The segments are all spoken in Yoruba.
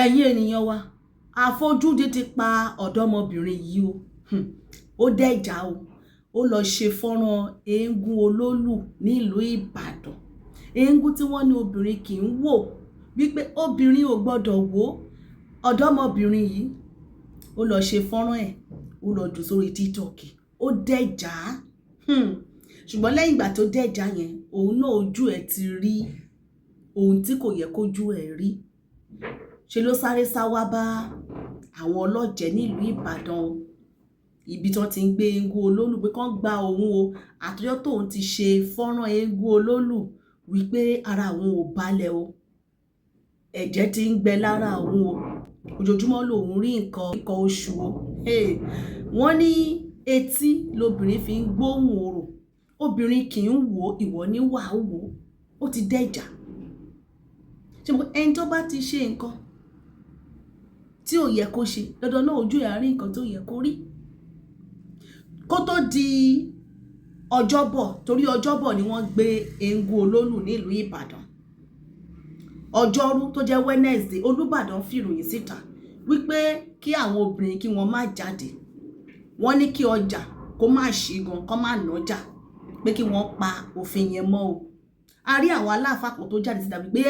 ẹ̀yin ènìyàn wa àfojúdi ti pa ọ̀dọ́mọbìnrin yìí o ó dẹ̀jà o ó lọ ṣe fọ́nrán eégún olólù nílùú Ìbàdàn eégún tí wọ́n ní obìnrin kì í wò wípé obìnrin ò gbọ́dọ̀ wò ọ̀dọ́mọbìnrin yìí ó lọ ṣe fọ́nrán ẹ̀ ó lọ jù sórí TikTok ó dẹ̀jà ṣùgbọ́n lẹ́yìn ìgbà tó dẹ̀jà yẹn òun náà ojú ẹ̀ ti rí ohun tí kò yẹ kójú ẹ̀ rí ṣe ló sáré sá wá bá àwọn ọlọ́jẹ̀ nílùú Ìbàdàn ibi tí wọ́n ti ń gbé eégún olólù pé kán gba òun o àtọjọ́ tóun ti ṣe fọ́nrán eégún olólù wípé ara òun ò balẹ̀ o ẹ̀jẹ̀ ti ń gbẹ lára òun o ojoojúmọ́ lòun rí nǹkan oṣù o wọ́n ní etí lobìnrin fi ń gbóhùn orò obìnrin kì í wò ìwọ ní wàá wò ó ti dẹ̀jà ṣe mo ẹni tó bá ti ṣe nǹkan tí ò yẹ kó ṣe dandan náà ojú ẹ̀ á rí nǹkan tó yẹ kó rí kó tó di ọjọ́bọ̀ torí ọjọ́bọ̀ ni wọ́n gbé eégún olólù nílùú Ìbàdàn ọjọ́rú tó jẹ́ Wednesday Olúbàdàn fìròyìn síta wípé kí àwọn obìnrin kí wọ́n má jáde wọ́n ní kí ọjà kó má ṣí gan kó má nájà pé kí wọ́n pa òfin yẹn mọ́ o a rí àwọn aláàfáà kan tó jáde síta wípé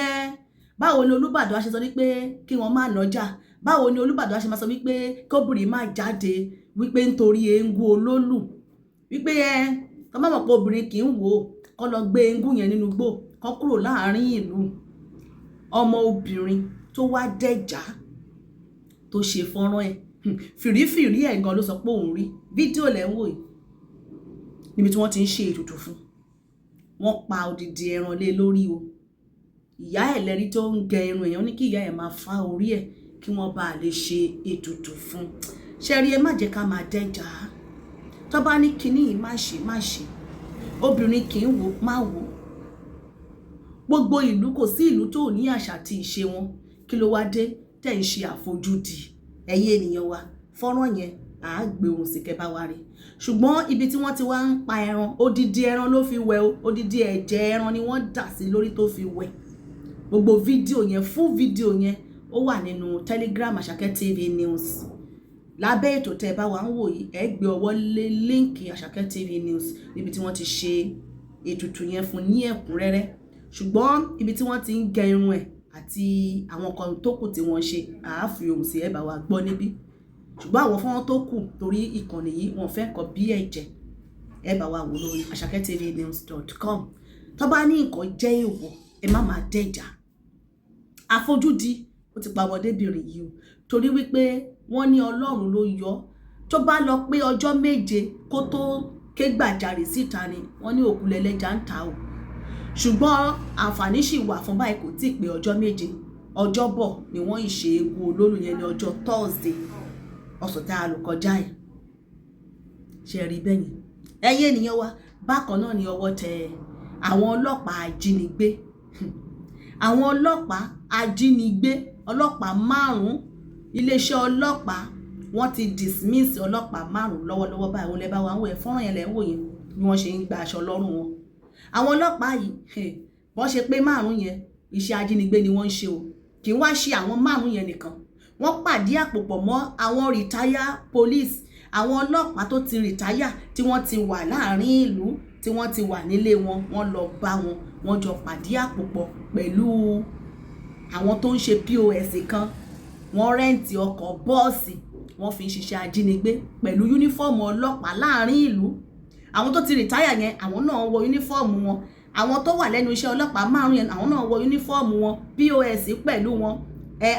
báwo ni Olúbàdàn ṣe sọ wípé kí wọ́n má nájà báwo ni Olúbàdàn ṣe máa sọ wípé kóbìnrin má jáde wípé nítorí eégún olólù wípé tó má mọ̀ pé obìnrin kì í wò kó lọ gbé eégún yẹn nínú igbó kó kúrò láàrin ìlú ọmọ obìnrin tó wá dẹ̀jà tó ṣe fọ́nrán ẹ̀ fìrífìrí ẹ̀ gan ló sọ pé òun rí fídíò lẹ́ ń wò yìí níbi tí wọ́n ti ń ṣe ètùtù fún wọ́n pa odidi ẹran lé lórí o ìyá ẹ̀ lẹ́rí tó ń gẹ irun èèyàn ní kí ìyá ẹ̀ máa fá orí ẹ̀ kí wọ́n bá lè ṣe ètùtù fún ṣẹ́rí ẹ má jẹ́ ká máa dẹ́jà tó bá ní kinní yìí má ṣe obìnrin kì í wò má wò gbogbo ìlú kò sí ìlú tó ní àṣà àti ìṣe wọn kí ló wá dé tẹ̀ ń ṣe àfojúdi ẹ̀yin ènìyàn wa fọ́nrán yẹn à á gbé ohun sí kẹ́ bá wa rí ṣùgbọ́n ibi tí wọ́n ti wá ń pa ẹran odidi ẹran ló fi wẹ̀ o odidi ẹ̀jẹ̀ ẹran ni wọ́n dà sí lórí tó fi wẹ̀ gbogbo fídíò yẹn fún fídíò yẹn ó wà nínú Telegram Àṣàkẹ́ TV News lábẹ́ ètò tẹ́ bá wa ń wò yìí ẹ gbé ọwọ́ lé líǹkì Àṣàkẹ́ TV News níbi tí wọ́n ti ṣe ètùtù yẹn fún ní ẹ̀kúnrẹ́rẹ́ ṣùgbọ́n ibi tí wọ́n ti ń gẹ irun ẹ̀ àti àwọn kan tó kù tí wọ́n ṣe àáfi ohùn sí ẹ bá wa gbọ́ níbí ṣùgbọ́n àwọn fọ́nrán tó kù torí ìkànnì yìí wọ́n fẹ́ kọ bí ẹ̀jẹ̀ ẹ bá wa wò lórí ashaketvnews.com tó bá ní nǹkan jẹ́ èèwọ̀ ẹ má máa dẹ̀jà àfojúdi ó ti pa ọmọdébìnrin yìí o torí wípé wọ́n ní Ọlọ́run ló yọ tó bá lọ pé ọjọ́ méje kó tó ké gbàjarè síta ni wọ́n ní òkú lẹ́lẹ́jà ń ta o ṣùgbọ́n àǹfààní sì wà fún báyìí kò tí ì pé ọjọ́ méje ọjọ́bọ̀ ni wọ́n ìṣe eégún olólù yẹn ní ọjọ́ Thursday ọ̀sẹ̀ tá a lò kọjá ẹ̀ ṣe rí bẹ́yìn ẹ̀yin ènìyàn wa bákan náà ni ọwọ́ tẹ àwọn ọlọ́pàá ajínigbé àwọn ọlọ́pàá ajínigbé ọlọ́pàá 5 iléeṣẹ́ ọlọ́pàá wọ́n ti dismiss ọlọ́pàá 5 lọ́wọ́lọ́wọ́ báyìí wọ́n lẹ́ bá wa ń wò ẹ̀ fọ́nrán yẹn lẹ́ ń wò yẹn bí wọ́n ṣe ń gba aṣọ lọ́rùn wọn àwọn ọlọ́pàá yìí wọ́n ṣe pé 5 yẹn iṣẹ́ ajínigbé ni wọ́n ń ṣe o kì í wá ṣe àwọn 5 yẹn nìkan wọ́n pàdé àpòpọ̀ mọ́ àwọn rìtáyà police àwọn ọlọ́pàá tó ti rìtáyà tí wọ́n ti wà láàrin ìlú tí wọ́n ti wà nílé wọn wọ́n lọ bá wọn wọ́n jọ pàdé àpòpọ̀ pẹ̀lú àwọn tó ń ṣe POS kan wọ́n rẹ́ǹtì ọkọ̀ bọ́ọ̀sì wọ́n fi ń ṣiṣẹ́ ajínigbé pẹ̀lú yúnífọ́ọ̀mù ọlọ́pàá láàrin ìlú àwọn tó ti rìtáyà yẹn àwọn náà wọ yúnífọ́ọ̀mù wọn àwọn tó wà lẹ́nu iṣẹ́ ọlọ́pàá 5 yẹn àwọn náà wọ yúnífọ́ọ̀mù wọn POS pẹ̀lú wọn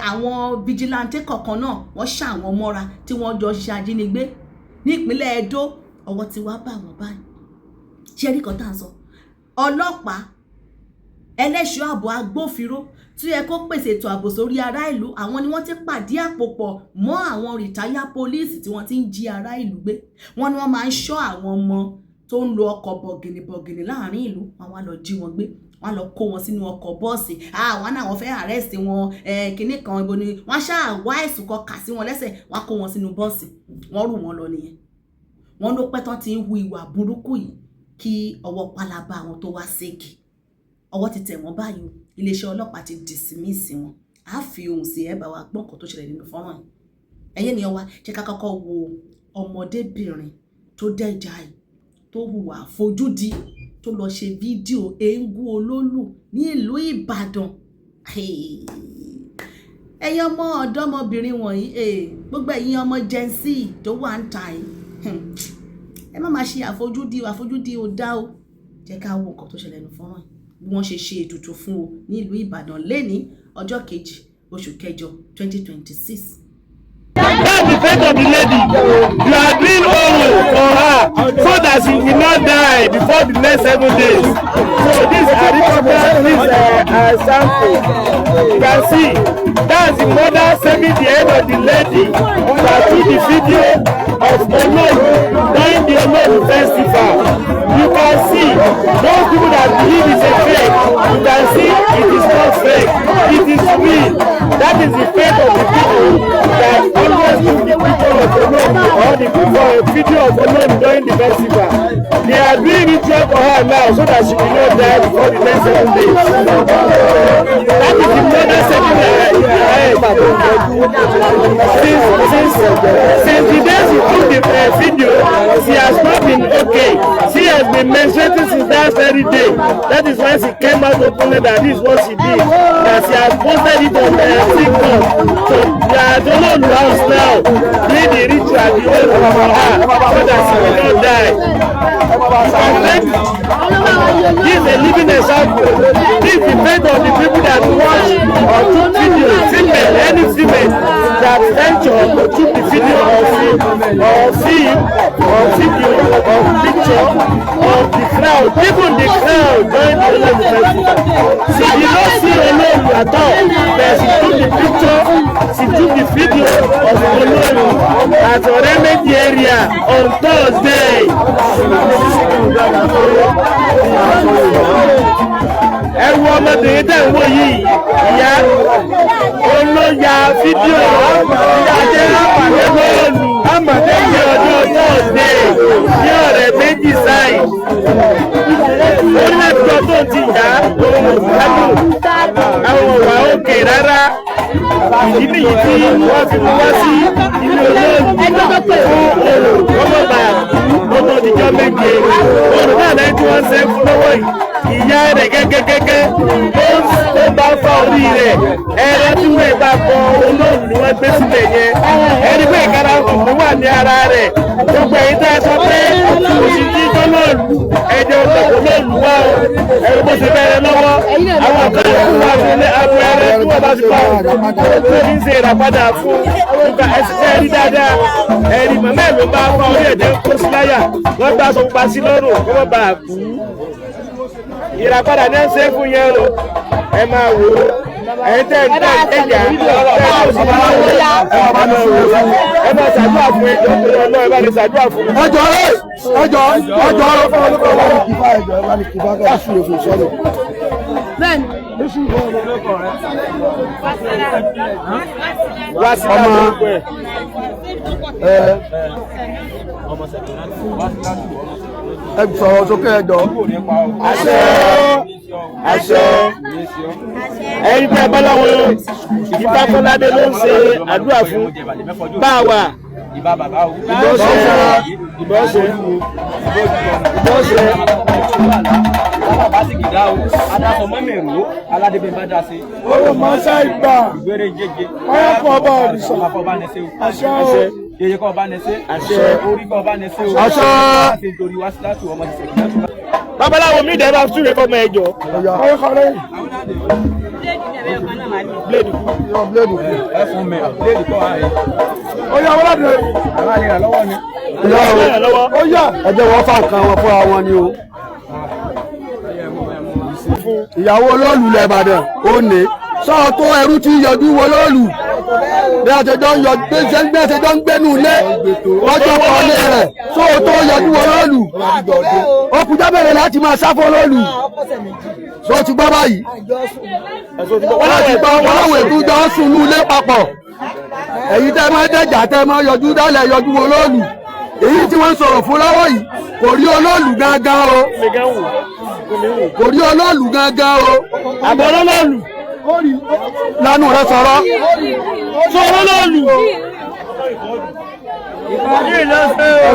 àwọn vigilante kọ̀ọ̀kan náà wọ́n ṣà wọ́n mọ́ra tí wọ́n jọ ṣe ajínigbé ní ìpínlẹ̀ Ẹdó ọwọ́ ti wá bá wọn báyìí ṣé rí kan tá à ń sọ ọlọ́pàá ẹlẹ́ṣọ́ ààbò agbófinró tí ẹ kó pèsè ètò ààbò sórí ará ìlú àwọn ni wọ́n ti pàdé àpòpọ̀ mọ́ àwọn rìtáyà pólíìsì tí wọ́n ti ń jí ará ìlú gbé wọ́n ní wọ́n máa ń ṣọ́ àwọn ọmọ tó ń lo ọkọ̀ bọ̀gìnì láàrin ìlú àwọn lọ jí wọn gbé wọ́n lọ kó wọn sínú ọkọ̀ bọ́ọ̀sì àwọn náà wọ́n fẹ́ arrest wọn kinní kan ibo ni wọ́n ṣáà wá ẹ̀sùn kan kà sí wọn lẹ́sẹ̀ wọ́n kó wọn sínú bọ́ọ̀sì wọ́n rù wọn lọ nìyẹn wọ́n ló pẹ́ tán ti ń hu ìwà burúkú yìí kí ọwọ́ pálábá àwọn tó wá ségi ọwọ́ ti tẹ̀ wọ́n báyìí iléeṣẹ́ ọlọ́pàá ti dismiss wọn á fi ohùn sí ẹ bá wa gbọ́ nǹkan tó ṣẹlẹ̀ nínú fọ́nrán yìí. Ẹ̀yin ènìyàn wa jẹ́ ká kọ́kọ́ wo ọmọdébìnrin tó dẹ́jà yìí tó hùwà àfojúdi tó lọ ṣe fídíò eégún olólù ní ìlú Ìbàdàn. Ẹ̀yin ọmọ ọ̀dọ́mọbìnrin wọ̀nyí gbogbo ẹ̀yin ọmọ Gen Z tó wà ń ta yìí ẹ má máa ṣe àfojúdi ò dá o. Jẹ́ ká wo nǹkan tó ṣẹlẹ̀ nínú fọ́nrán yìí bí wọ́n ṣe ṣe ètùtù fún o ní ìlú Ìbàdàn lẹ́ni ọjọ́ 2 oṣù kẹjọ 2026. That's the fate of the lady. You are doing all for her so that she will not die before the next 7 days. So this helicopter is sample. You can see that's the mother saving the head of the lady that took the video of Oloru during the Oloru festival. You can see those people that believe it's a fake. You can see it is not fake. It is real. That is the fate of the people that always do the picture of Oloru or the video of Oloru during the festival. They are doing ritual for her now so that she will not die before the next 7 days. That is the mother saving her head. Since the day she took the video, she has not been okay. She has been menstruating since that very day. That is why she came out openly that this is what she did. That she has posted it on TikTok. So they are the Oloru house now doing the ritual the old for her so that she will not die. This is a living example. This is the fate of the people that watch or took video, female, any female that venture or took the video or film or video or picture of the crowd, even the crowd during the Oloru festival. She did not see Oloru at all, but she took the picture, she took the video of Oloru at Oremedi area on Thursday. Ẹ wo ọmọbìnrin tẹ̀ ń wò yìí, ìyá olóya fídíò ìyájẹ́ àpàdé bọ́ọ̀lù àmọ̀dé ní ọjọ́ Thursday ní ọ̀rẹ́ méjì sáì. Orílẹ̀-èdè tó ti yá ohun ìgbádùn àwọn ọ̀wà òkè rárá. Ìdí nìyí tí wọ́n fi mú wá sí ilé olóògùn fún òòrùn ọmọọba ọmọ ìjọ méje. Òòrùn náà lẹ́yìn tí wọ́n ṣe fún lọ́wọ́ yìí. Ìyá rẹ̀ gẹ́gẹ́gẹ́gẹ́ ó bá fọ́ orí rẹ̀ ẹ̀rọ tí wọ́n bá kọ olóòrùn ni wọ́n gbé sílẹ̀ yẹn. Ẹni pé ìkárà òkùnkùn wà ní ara rẹ̀. Gbogbo èyí tá a sọ pé òṣìṣẹ́ ìjọ́lọ́ọ̀lù ẹjọ́ olóòrùn wá o. Ẹ̀rọ bó ṣe bẹ̀rẹ̀ lọ́wọ́ àwọn àkàrà fún wa nílé abẹ́rẹ́ tí wọ́n bá ti pa tó ní ṣe ìràpadà fún nípa ẹsẹ̀ rí dáadáa. Ẹ̀rí màmá ẹ̀ ló bá fọ́ orí ẹ̀jẹ̀ kó sí láyà wọ́n gbà sọ pa sí lọ́rùn kó wọ́n bá a kú. Ìràpadà náà ṣe fún yẹn o ẹ máa wò ó ẹ̀yin tẹ́ ẹ̀jà ẹ máa ṣàdúrà fún ẹjọ́ tó yọ náà ẹ bá lè ṣàdúrà fún. Wá sí ẹ sọ̀rọ̀ sókè ẹjọ́. Àṣẹ àṣẹ ẹ̀yin tí a bá láwọn ìfá Fọládé ló ń ṣe àdúrà fún báwa ìbọ̀ṣẹ̀ Alábàásìkìdá o, adásọ mọ́mẹ̀rú, aládébẹ̀mbádá sí. Olùmọ̀ọ́sá ìgbà. Ìgbére jẹjẹ. Ọ̀pọ̀ ọba òrìṣà. Ọ̀pọ̀ ọba nẹsẹ̀ o. Àṣẹ o. Yeye kọ́ ọba nẹsẹ̀. Àṣẹ. Orí kọ́ ọba nẹsẹ̀ o. Àṣẹ. Láti torí wá sí láti ọmọ ti sẹ̀kì láti. Babaláwo mi dẹ̀ bá túnbẹ̀ fọmọ ẹjọ́. Ọ̀yọ́kọ̀rẹ́. Bléèdì kú. Bléèdì kú. Ẹ fún mi, bléèdì kọ́ ààrẹ. Ó yá wọ́n láti rẹ̀. Àwọn àlera lọ́wọ́ ni. Ó yá. Ẹ jẹ́ wọ́n fà nǹkan wọn fúnra wọn ni o. Ìyàwó olóòlù lẹ̀ Ìbàdàn ó ní sọ́ọ̀ tó ẹrú tí yọjú wo olóòlù bí a ṣe jọ ń yọ bí a ṣe jọ ń gbénu ilé lọ́jọ́ kan lé rẹ̀ sọ́ọ̀ tó yọjú wo olóòlù ó kú jábẹ̀rẹ̀ láti máa sáfọ́ olóòlù sọ́ọ̀ ti gbọ́ báyìí wọ́n láti gbọ́ wọn láwọn ètò jọ ń sùn ní ilé papọ̀ èyí tẹ́ máa dẹ̀jà tẹ́ máa yọjú dálẹ̀ yọjú wo olóòlù èyí tí wọ́n ń sọ̀rọ̀ fún lọ́wọ́ yìí kò rí olóòlù gángan o kò rí olóòlù gángan o àbọ̀ olóòlù lánàá rẹ sọ̀rọ̀ sọ̀rọ̀ lọ́lù.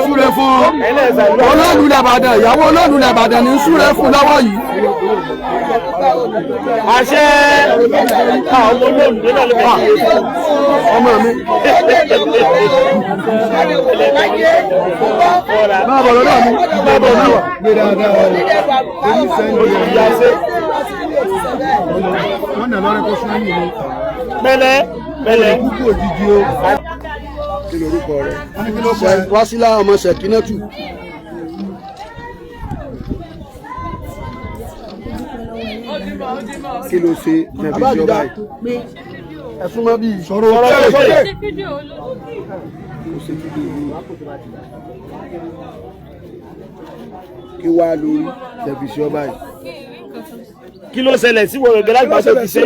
súre fún olóòlù lẹ́bàdàn ìyàwó olóòlù lẹ́bàdàn ní súre fún lọ́wọ́ yìí. àṣẹ àwọn olóòlù náà ló bẹ̀ ṣe ọmọ mi. máa bọ̀ lọ́dọ̀ mi máa bọ̀ náà wà. wọ́n nà lọ́rẹ́ kó sún yìí ni. pẹ̀lẹ́ pẹ̀lẹ́. kúkú òjijì o. kí lorúkọ rẹ̀? Wásílà ọmọ Ṣẹ̀kínátù. kí ló ṣe nàbí ìjọba yìí? ẹ̀sùn mọ́ bí ìṣòro sókè. kí wàá lórí tẹ̀fíṣọ́ báyìí? kí ló ṣẹlẹ̀ sí wọ̀rọ̀ gẹ́gẹ́ láti pàṣẹ fi ṣe?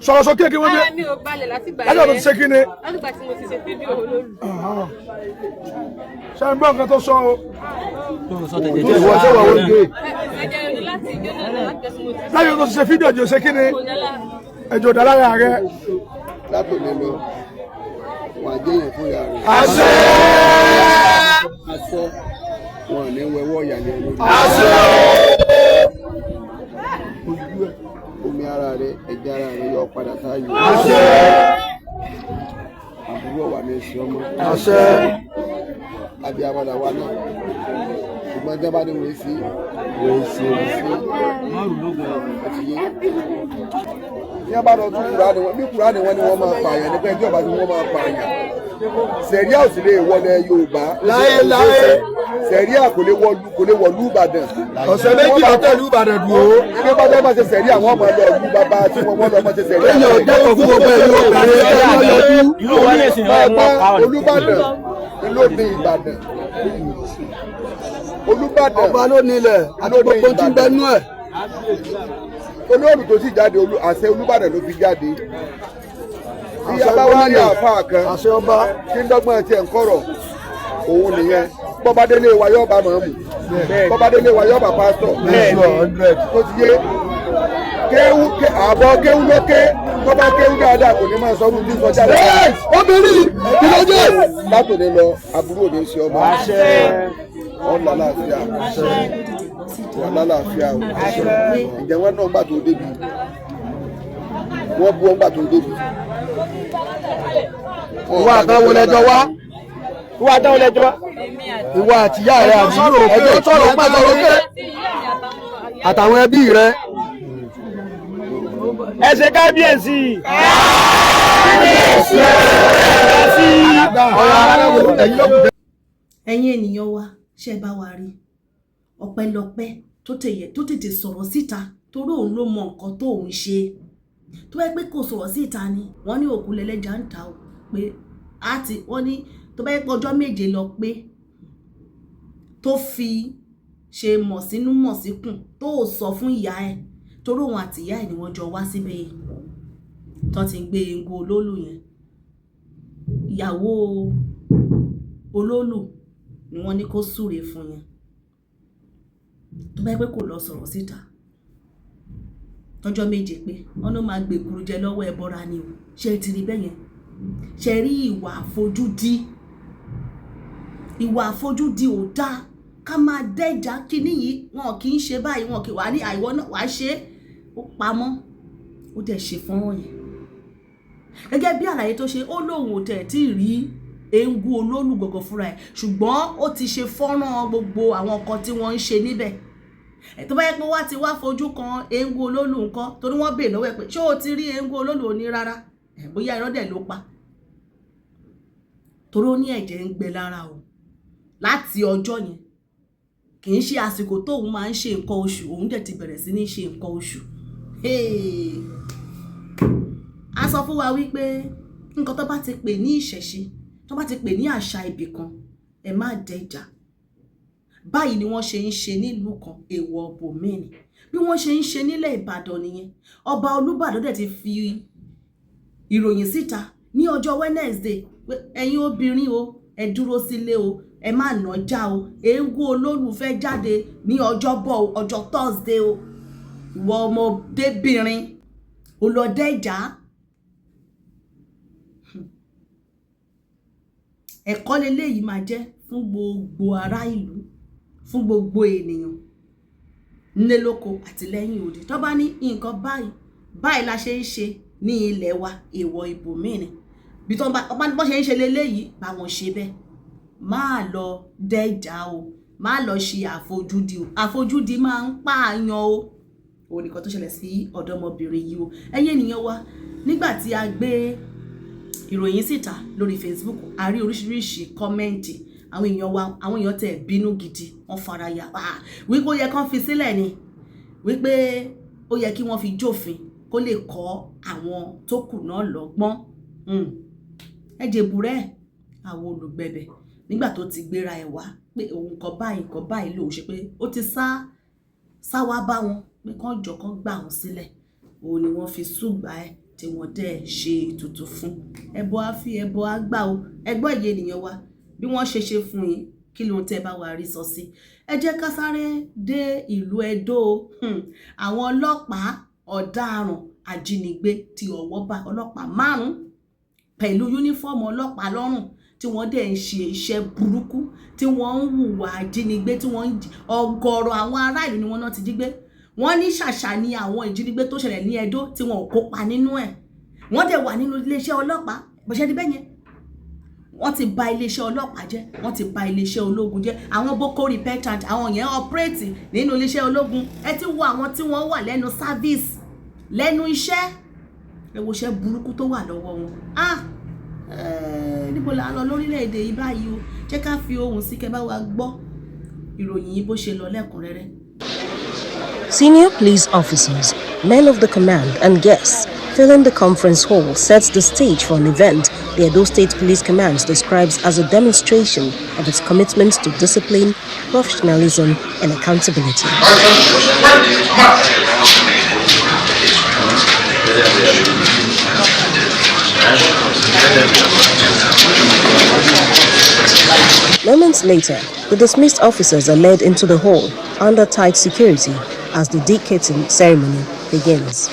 sọ̀rọ̀ sókè kí wọ́n dé. mi ò balẹ̀ láti gbà ẹjọ́ tó ti ṣe kí ni. láti gbà tí mo ti ṣe fídíò olóòlù. ṣe ń gbọ́ nǹkan tó sọ o. ẹ̀jẹ̀ ni láti ìjọ náà láti gbà tí mo ti ṣe. láyé tó ti ṣe fídíò jò ṣe kí ni. ẹjọ́ dálára rẹ. látòlẹ́ lọ wà á jẹ́yàn fún ìyá rẹ̀. àṣẹ. àṣẹ wọn ò ní wẹwọ́ ìyá ní olórí. àṣẹ. ojú ẹ̀ omi ara rẹ̀ ẹ̀jẹ̀ ara rẹ̀ yọ padà sáyé. àṣẹ. àbúrò wà ní ẹsẹ̀ ọmọ. àṣẹ. àbí abàdà wa náà ṣùgbọ́n jẹ́ bá ní wọ́n sí wọ́n sí àti yé. ní abàdà tún kúrá ni wọ́n bí kúrá ni wọ́n ní wọ́n máa pààyàn nípa ẹjọ́ bá ní wọ́n máa pààyàn. sẹ̀ríà ò sì lè wọlé Yorùbá. láéláé. sẹ̀ríà kò lè wọlú Ìbàdàn. ọ̀sẹ̀ méjì lọ́tẹ̀lú Ìbàdàn dùn ó. ilé bá jẹ́ máa ṣe sẹ̀ríà àwọn ọmọ lọ ìlú bàbá tí wọ́n lọ máa ṣe sẹ̀ríà. èèyàn ò dẹ́kun fún gbogbo ẹ̀yìn obìnrin ẹ̀yọ́ yọjú. Olúbàdàn ló ní Ìbàdàn. Olúbàdàn ọba ló nílẹ̀ àti gbogbo tí ń bẹ nú ẹ̀. olóòlù tó sì jáde àṣẹ Olúbàdàn ló fi jáde. bí a bá wá rí àáfàá kan àṣẹ ọba. tí ń dọ́gbọ́n tiẹ̀ ń kọ̀rọ̀ òun nìyẹn bọ́bádélé wa yóò bá màmú bọ́bádélé wa yóò bá pásítọ̀ tó ti yé àbọ̀ kéwú lókè tó bá kéwú dáadáa kò ní máa sọ ọdún tí ń sọjá rẹ̀. obìnrin ìlọjẹ. látòní lọ àbúrò ní í ṣe ọmọ ọ̀là láàfíà ọ̀là láàfíà o ǹjẹ́ wọ́n náà gbà tó débi wọ́n bú ọ́n gbà tó débi. ìwà àtàwọn lẹjọ wá. ìwà àtàwọn lẹjọ wá. ìwà àtìyá rẹ àbúrò ẹjọ sọ̀rọ̀ pẹ̀lú òkè àtàwọn ẹbí rẹ. ẹ ṣe kábíyèsí. ẹ̀yin ènìyàn wa ṣe bá wa rí ọpẹ́lọpẹ́ tó tètè sọ̀rọ̀ síta torí òun ló mọ nǹkan tó òun ṣe tó bá yẹ pé kò sọ̀rọ̀ síta ni wọ́n ní òkú lẹ́lẹ́jà ń ta o pé wọ́n ní tó bá yẹ pé ọjọ́ méje lọ pé tó fi ṣe mọ̀ sínú mọ̀ síkùn tó sọ fún ìyá ẹ̀ torí òun àti ìyá ẹ̀ ni wọ́n jọ wá síbẹ̀ yìí tó ti gbé egbò olólù yẹn ìyàwó olólù ni wọ́n ní kó súre fún yẹn tó bá yẹ pé kò lọ sọ̀rọ̀ síta tọ́jọ́ méje pé wọ́n ló máa gbèkúrú jẹ lọ́wọ́ ẹbọra ni o ṣe ti rí bẹ́yẹn ṣe rí ìwà àfojúdi ò dáa ká máa dẹ́jà kíní yìí wọn kì í ṣe báyìí wọn kì í wà ní àìwọ́ náà wàá ṣe é ó pamọ́ ó dẹ̀ ṣe fọ́nrán yẹn gẹ́gẹ́ bí àlàyé tó ṣe ó lóun ò tẹ̀ tí ì rí eégún olólù gọ̀gọ̀ fúnra ẹ̀ ṣùgbọ́n ó ti ṣe fọ́nrán gbogbo àwọn nǹkan tí wọ́n ń ṣe níbẹ̀ tó bá yẹ pé wá ti wá fojú kan eégún olólù nǹkan torí wọ́n bèèrè lọ́wọ́ ẹ̀ pé ṣé o ti rí eégún olólù òní rárá bóyá irọ́ dẹ̀ ló pa torí ó ní ẹ̀jẹ̀ ń gbẹ lára o láti ọjọ́ yẹn kì í ṣe àsìkò tóun máa ń ṣe nǹkan oṣù òun dẹ̀ ti bẹ̀rẹ̀ sí ní ṣe nǹkan oṣù a sọ fún wa wípé nǹkan tó bá ti pè ní ìṣẹ̀ṣe tó bá ti pè ní àṣà ibì kan ẹ má dẹjà báyìí ni wọ́n ṣe ń ṣe nílùú kan èèwọ̀ bòmíì bí wọ́n ṣe ń ṣe nílẹ̀ Ìbàdàn nìyẹn ọba Olúbàdàn dẹ̀ ti fi ìròyìn síta ní ọjọ́ Wednesday pé ẹ̀yin obìnrin o ẹ dúró sílé o ẹ má nájà o eégún olólù fẹ́ jáde ní ọjọ́bọ̀ ọjọ́ Thursday o ìwọ ọmọdébìnrin ó lọ dẹ́jà. Ẹ̀kọ́ leléyìí máa jẹ́ fún gbogbo ará ìlú, fún gbogbo ènìyàn nílé lóko àti lẹ́yìn odi. Tó bá ní nǹkan báyìí la ṣe ń ṣe ní ilẹ̀ wa, èèwọ̀ ibòmíì ni. Bí tó bá ṣe ń ṣe leléyìí bá wọn ṣe bẹ́ẹ̀. Má lọ dẹ́jà o, má lọ ṣe àfojúdi o. Àfojúdi máa ń pààyàn o. Òun nìkan tó ṣẹlẹ̀ sí ọ̀dọ́mọbìnrin yìí o. Ẹ̀yin ènìyàn wa, nígbà tí a gbé ìròyìn síta lórí Facebook, a rí oríṣiríṣi kọ́mẹ́ǹtì. Àwọn èèyàn tẹ̀ bínú gidi, wọ́n fara ya wípé ó yẹ kán fi sílẹ̀ ni, wípé ó yẹ kí wọ́n fi jófin kó lè kọ́ àwọn tó kù náà lọ́gbọ́n. Ẹ jèbùrẹ́ àwọn olùgbẹ̀bẹ̀ nígbà tó ti gbéra ẹ̀ wá pé òun nǹkan báyìí lòun ṣe, pé ó ti sá wá bá wọn pé kán jọ kán gbà wọn sílẹ̀. Òun ni wọ́n fi súgbà ẹ̀ tí wọ́n dẹ̀ ṣe ètùtù fún. Ẹbọ á fi ẹbọ á gbà o. Ẹgbọ́n ìyẹn ènìyàn wa, bí wọ́n ṣe fún yín, kí ló ń tẹ́ bá wa rí sọ sí? Ẹ jẹ́ ká sáré dé ìlú Ẹdó. Àwọn ọlọ́pàá ọ̀daràn ajínigbé tí ọwọ́ bá, ọlọ́pàá 5 pẹ̀lú yúnífọ́ọ̀mù ọlọ́pàá lọ́rùn, tí wọ́n dẹ̀ ń ṣe iṣẹ́ burúkú, tí wọ́n ń hùwà ajínigbé, tí wọ́n ọ̀gọ̀rọ̀ àwọn ará ìlú ni wọ́n náà ti jí gbé. Wọ́n ní ṣàṣà ni àwọn ìjínigbé tó ṣẹlẹ̀ ní Ẹdó tí wọn ò kópa nínú ẹ̀. Wọ́n dẹ̀ wà nínú iléeṣẹ́ ọlọ́pàá bọ̀ṣẹ́ di bẹ́yẹn. Wọ́n ti bà iléeṣẹ́ ọlọ́pàá jẹ́, wọ́n ti bà iléeṣẹ́ ológun jẹ́. Àwọn Boko repentant, àwọn yẹn operate nínú iléeṣẹ́ ológun. Ẹ ti wo àwọn tí wọ́n wà lẹ́nu service, lẹ́nu iṣẹ́. Ẹ wo iṣẹ́ burúkú tó wà lọ́wọ́ wọn. Níbo la lọ lórílẹ̀-èdè yìí báyìí o? Jẹ́ ká fi ohùn sí kẹ́ bá wa gbọ́ ìròyìn yìí bó ṣe lọ lẹ́kùnrẹ́rẹ́. Senior police officers, men of the command, and guests filling the conference hall sets the stage for an event the Edo State Police Command describes as a demonstration of its commitment to discipline, professionalism, and accountability. Moments later, the dismissed officers are led into the hall under tight security as the dedicating ceremony begins.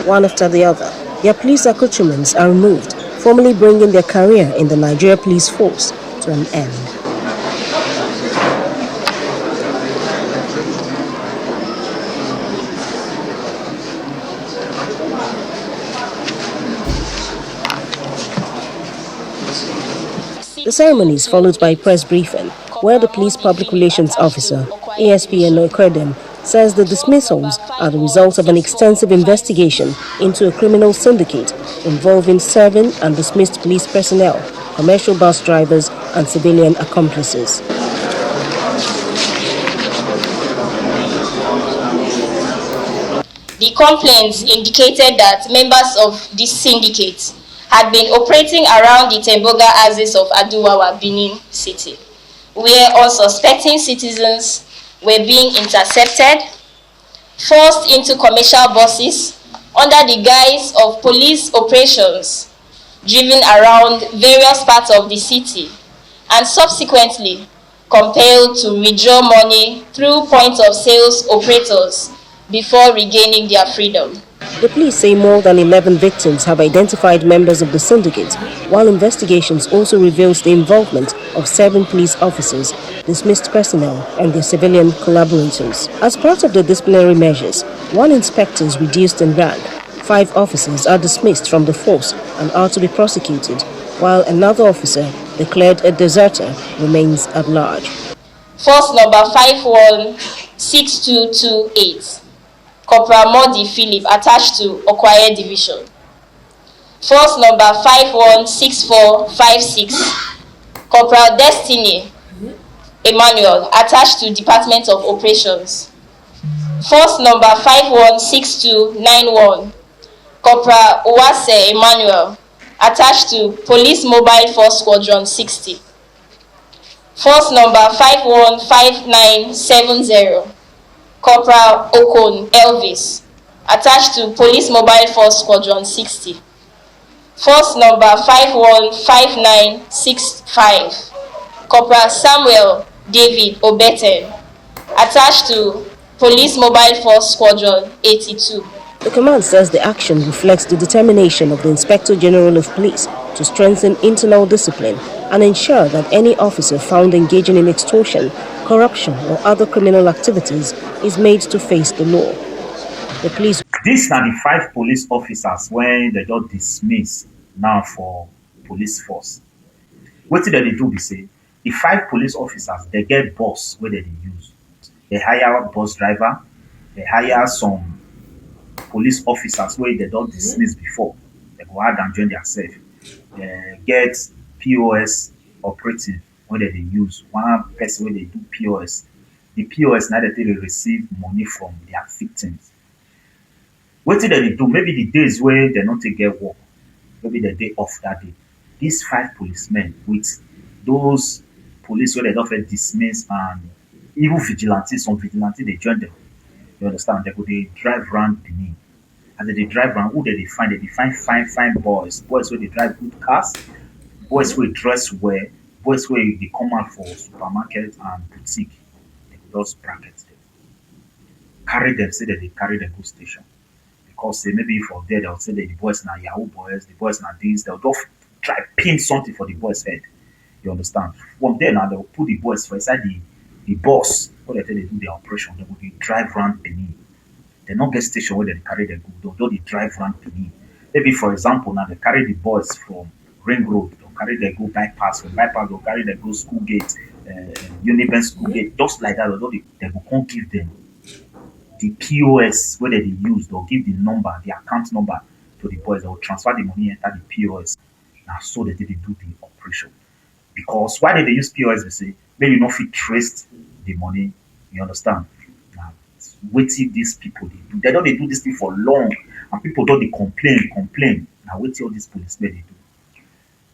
One after the other, their police accoutrements are removed, formally bringing their career in the Nigeria Police Force to an end. The ceremony is followed by a press briefing, where the police public relations officer, ASP Enoekwedem, says the dismissals are the result of an extensive investigation into a criminal syndicate involving serving and dismissed police personnel, commercial bus drivers, and civilian accomplices. The complaints indicated that members of this syndicate had been operating around the Temboga axis of Aduwawa, Benin City, where unsuspecting citizens were being intercepted, forced into commercial buses under the guise of police operations, driven around various parts of the city, and subsequently compelled to withdraw money through point-of-sales operators before regaining their freedom. The police say more than 11 victims have identified members of the syndicate, while investigations also reveals the involvement of 7 police officers, dismissed personnel, and their civilian collaborators. As part of the disciplinary measures, 1 inspector is reduced in rank, 5 officers are dismissed from the force and are to be prosecuted, while another officer, declared a deserter, remains at large. Force number 516228. Corporal Modi Philip, attached to Okwaye Division. Force number 516456. Corporal Destiny Emmanuel, attached to Department of Operations. Force number 516291. Corporal Uwase Emmanuel, attached to Police Mobile Force Squadron 60. Force number 515970. Corporal Okon Elvis, attached to Police Mobile Force Squadron 60. Force number 515965, Corporal Samuel David Obeten, attached to Police Mobile Force Squadron 82. The command says the action reflects the determination of the Inspector General of Police to strengthen internal discipline and ensure that any officer found engaging in extortion, corruption or other criminal activities is made to face the law. The police... These are the 5 police officers when they just dismiss now for police force. What did they do? They say the 5 police officers, they get bus where they use. They hire a bus driver, they hire some police officers where they don't dismiss before. They go out and join themselves. They get POS operative where they use. One person where they do POS. The POS now that they receive money from their victims. What did they do? Maybe the days where they don't take get work, maybe the day off that day. These 5 policemen with those police where they don't get dismissed and even vigilantes, some vigilantes they join them. You understand? They go they drive around Benin. And then they drive around, who they find? They find fine boys. Boys where they drive good cars, boys where dress well, boys where they come out for supermarket and boutique. They go just bracket them. Carry them, say that they carry them go station. Because say maybe for there they'll say that the boys are Yahoo boys, the boys are this, they'll just try pin something for the boys' head. You understand? From there now they'll put the boys for inside the bus. What they tell they do their operation, they will drive around Benin. They not get station where they carry the good, they'll drive around Benin. Maybe for example now they carry the boys from Ring Road, they'll carry they go bypass, from bypass they'll carry they go school gate, Uniben school gate, just like that, they will come give them the POS where they use, they'll give the number, the account number to the boys, they'll transfer the money enter the POS. Now so that they do the operation. Because why did they use POS? They say, maybe you not fit trace the money, you understand? Now waiting these people they do. They don't do this thing for long, and people don't they complain. Now waiting all these policemen they do.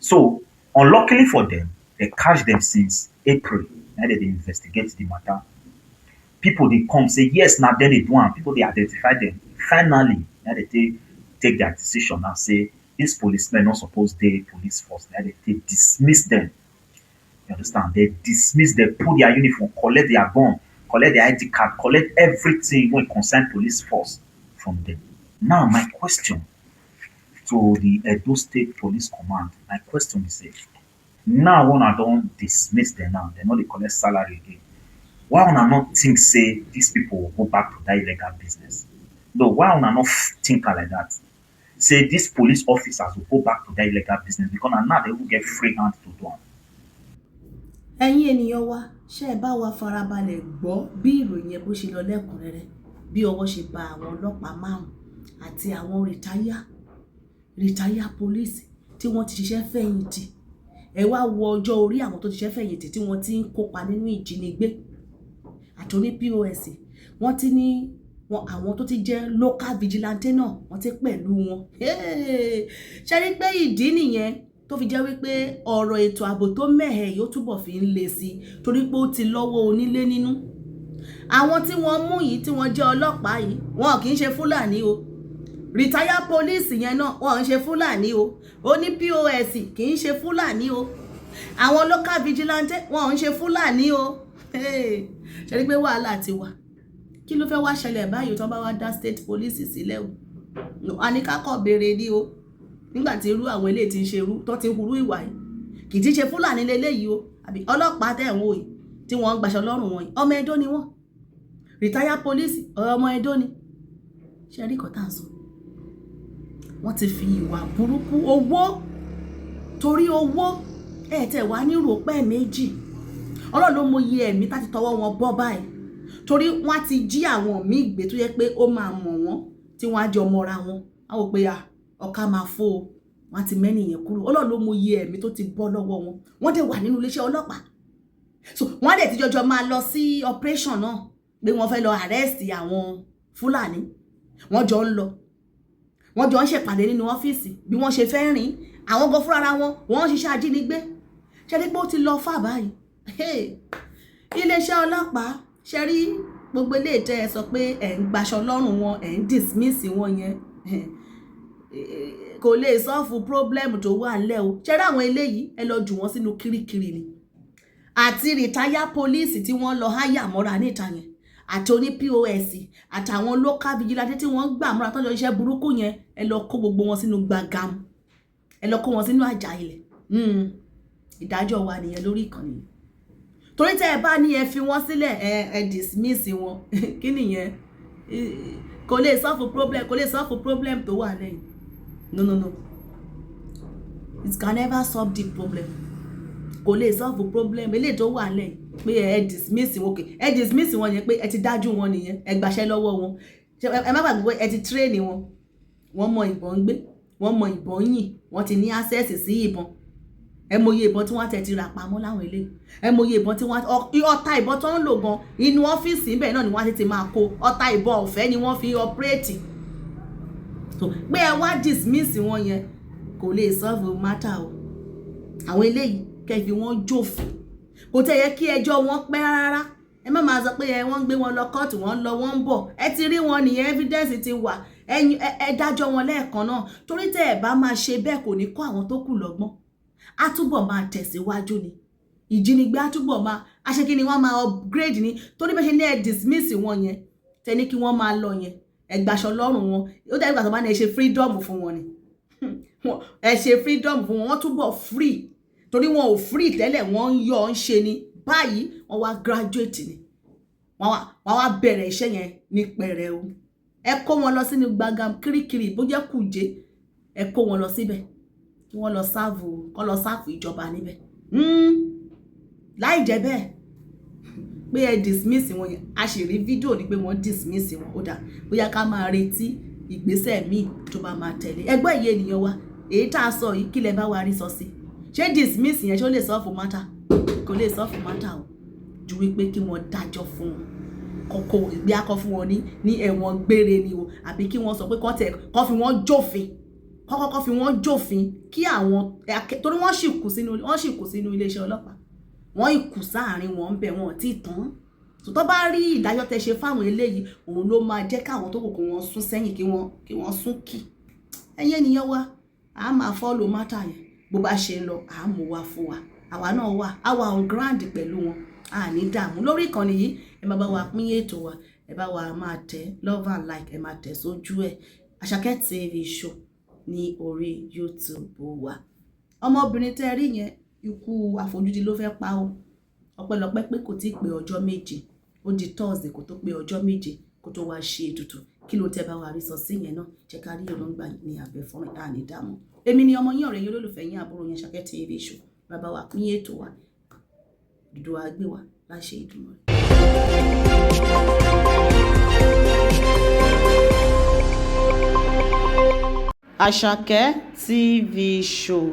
So unluckily for them, they catch them since April. Now they investigate the matter. People they come say yes, now then they do one. People they identify them. Finally, now they take their decision and say these policemen not supposed to police force. Now they dismiss them. You understand? They dismiss, they put their uniform, collect their gun, collect their ID card, collect everything when concern police force from them. Now my question to the Edo State Police Command, my question is now when I don't dismiss them now, they know they collect salary again. Why would I not think say these people will go back to that illegal business? No, why would I not think like that? Say these police officers will go back to that illegal business because now they will get free hand to do it. Ẹ̀yin ènìyàn wa, ṣé ẹ bá wa farabalẹ̀ gbọ́ bí ìròyìn yẹn bó ṣe lọ lẹ́kùnrẹ́rẹ́, bí ọwọ́ ṣe bá àwọn ọlọ́pàá 5 àti àwọn rìtáyà pólísì tí wọ́n ti ṣiṣẹ́ fẹ̀yìntì. Ẹ wá wo ọjọ́ orí àwọn tó ti ṣiṣẹ́ fẹ̀yìntì tí wọ́n ti ń kópa nínú ìjínigbé àti oní POS. Wọ́n ti ní àwọn tó ti jẹ́ local vigilante náà, wọ́n ti pẹ̀lú wọn. Ṣé rí pé ìdí nìyẹn tó fi jẹ́ wípé ọ̀rọ̀ ètò ààbò tó mẹ́hẹ̀ yóò túbọ̀ fi ń le sí torí pé ó ti lọ́wọ́ onílé nínú. Àwọn tí wọ́n mú yìí tí wọ́n jẹ́ ọlọ́pàá yìí, wọn kì í ṣe Fúlàní o. Retire police yẹn náà wọn ń ṣe Fúlàní o. Ó ní POS kì í ṣe Fúlàní o. Àwọn local vigilante wọn ń ṣe Fúlàní o. Ṣé rí pé wàhálà ti wà. Kí ló fẹ́ wá ṣẹlẹ̀ báyìí tó bá wá dá state police sílẹ̀ o. A ní ká kọ́ béèrè ní o. Nígbà tí irú àwọn eléyìí ti ń ṣe irú tó ti hurú ìwà yìí kì í ti ṣe Fúlàní leléyìí o àbí ọlọ́pàá tẹ̀ wọ́n yìí tí wọ́n ń gbaṣọ lọ́rùn wọn yìí ọmọ Ẹdó ni wọ́n retire police ọmọ Ẹdó ni ṣe rí kọ́tà sọ wọ́n ti fi ìwà burúkú owó torí owó tẹ̀ wá ní ròpẹ́ méjì Ọlọ́run ló mọ iye ẹ̀mí tá ti tọwọ́ wọn bọ́ báyìí torí wọ́n ti jí àwọn míì gbé tó yẹ pé ó máa mọ̀ wọ́n tí wọ́n á jọ mọ́ra wọn á wò pé ọ̀ka máa fò wọ́n ti mẹ́ni yẹn kúrò Ọlọ́run ló mọ iye ẹ̀mí tó ti bọ́ lọ́wọ́ wọn wọ́n dẹ̀ wà nínú iléeṣẹ́ ọlọ́pàá so wọ́n dẹ̀ ti jọjọ máa lọ sí operation náà pé wọ́n fẹ́ lọ arrest àwọn Fúlàní wọ́n jọ ń lọ wọ́n jọ ń ṣèpàdé nínú ọ́fíìsì bí wọ́n ṣe fẹ́ rìn àwọn gan fúnra wọn wọ́n ń ṣiṣẹ́ ajínigbé ṣe rí pé ó ti lọ fà báyìí iléeṣẹ́ ọlọ́pàá ṣe rí gbogbo eléyìí tẹ́ ẹ sọ pé ẹ̀ ń gbaṣọ lọ́rùn wọn ẹ̀ ń dismiss wọn yẹn kò lè solve problem tó wà ńlẹ̀ o ṣẹ́rẹ́ àwọn eléyìí ẹ lọ jù wọ́n sínú kirikiri ni àti rìtáyà pólíìsì tí wọ́n lọ háyà mọ́ra níta yẹn àti oní POS àtàwọn local vigilante tí wọ́n gbà mọ́ra tọ́jọ́ iṣẹ́ burúkú yẹn ẹ lọ kó gbogbo wọn sínú gbàgàm ẹ lọ kó wọn sínú àjà ilẹ̀ ìdájọ́ wa nìyẹn lórí ìkànnì torí tẹ́ ẹ bá ní ẹ fi wọ́n sílẹ̀ ẹ dismiss wọn kí nìyẹn kò lè solve problem tó wà lẹ́yìn no it can never solve the problem kò lè solve problem eléyìí tó wà lẹ́yìn pé ẹ dismiss wọn okay ẹ dismiss wọn yẹn pé ẹ ti dájú wọn nìyẹn ẹ gbàṣẹ́ lọ́wọ́ wọn ẹ má gbàgbé ẹ ti train wọn wọ́n mọ ìbọn gbé wọ́n mọ ìbọn yìn wọ́n ti ní access sí ìbọn ẹ mọye ìbọn tí wọ́n tẹ̀ ti rà pamọ́ láwọn ilé ẹ mọye ìbọn tí wọ́n ọta ìbọn tó ń lò gan inú ọ́fíìsì níbẹ̀ náà ni wọ́n ti máa kó ọta ìbọn ọ̀fẹ́ ni wọ́n fi operate so pé ẹ wá dismiss wọn yẹn kò lè solve matter o àwọn eléyìí kẹfì wọn jófin kò tẹ̀ yẹ kí ẹjọ́ wọn pẹ́ rárá ẹ má máa sọ pé wọ́n gbé wọn lọ kóòtù wọ́n lọ wọ́n ń bọ̀ ẹ ti rí wọn nìyẹn evidence ti wà ẹ dájọ́ wọn lẹ́ẹ̀kan náà torí tẹ́ ẹ bá máa ṣe bẹ́ẹ̀ kò ní kọ́ àwọn tó kù lọ́gbọ́n á túbọ̀ máa tẹ̀síwájú ni ìjínigbé á túbọ̀ máa aṣèkí ni wọ́n máa upgrade ni torí bẹ́ẹ̀ ṣe ní ẹ dismiss wọn yẹn tẹ́ni kí wọ́n máa lọ yẹn ẹ gbàṣọ lọ́rùn wọn ó dẹ́ ìgbà tó bá ní ẹ ṣe freedom fún wọn ni ẹ ṣe freedom fún wọn wọ́n túbọ̀ free torí wọn ò free tẹ́lẹ̀ wọ́n ń yọ ń ṣe ni báyìí wọ́n wá graduate ni wọ́n wá bẹ̀rẹ̀ iṣẹ́ yẹn ní pẹ̀rẹ̀ o ẹ kó wọn lọ sínú gbàgàm kirikiri bó jẹ́ kùjé ẹ kó wọn lọ síbẹ̀ kí wọ́n lọ sáàfù ìjọba níbẹ̀ láì jẹ́ bẹ́ẹ̀ pé ẹ dismiss wọn yẹn a sì rí fídíò ní pé wọ́n dismiss wọn ó dà bóyá ká máa retí ìgbésẹ̀ míì tó bá máa tẹ̀lé ẹgbẹ́ ìyẹn ènìyàn wa èyí tá a sọ yìí kí lẹ bá wa rí sọ sí ṣé dismiss yẹn ṣó lè solve matter kò lè solve matter o ju wípé kí wọ́n dájọ́ fún wọn kọ́kọ́ ìgbé akọ fún wọn ní ẹ̀wọ̀n gbére ni o àbí kí wọ́n sọ pé kọ́ fi wọ́n jófin kọ́kọ́ fi wọ́n jófin kí àwọn torí wọ́n sì kù sínú iléeṣẹ́ ọlọ́pàá wọ́n ìkù sáàrin wọn ń bẹ̀ wọn tí tán tó bá rí ìdájọ́ tẹ́ ṣe fáwọn eléyìí òun ló máa jẹ́ káwọn tó kù kí wọ́n sún sẹ́yìn kí wọ́n sún kì ẹ̀yin ènìyàn wa a máa follow matter yẹn bó bá ṣe ń lọ a mú wa fún wa àwa náà wà àwa on ground pẹ̀lú wọn a ní dààmú lórí ìkànnì yìí ẹ máa bá wa pín ètò wa ẹ bá wa máa tẹ love and like ẹ máa tẹ sójú ẹ Àṣàkẹ́ TV show ní orí YouTube wa ọmọbìnrin tẹ́ rí yẹn ikú àfojúdi ló fẹ́ pa ó ọpẹ́lọpẹ́ pé kò tí ì pé ọjọ́ méje ó di Thursday kó tó pé ọjọ́ méje kó tó wá ṣe ètùtù kí ló tẹ́ bá wa rí sọ sí yẹn náà jẹ́ ká rí èròǹgbà ní abẹ́ fún àní dààmú èmi ni ọmọ yín ọ̀rẹ́ yín olólùfẹ́ yín àbúrò yín Àṣàkẹ́ TV show bàbá wa pín ètò wa dúdú wa gbé wa láṣẹ ìdùnnú rẹ̀. Àṣàkẹ́ TV show.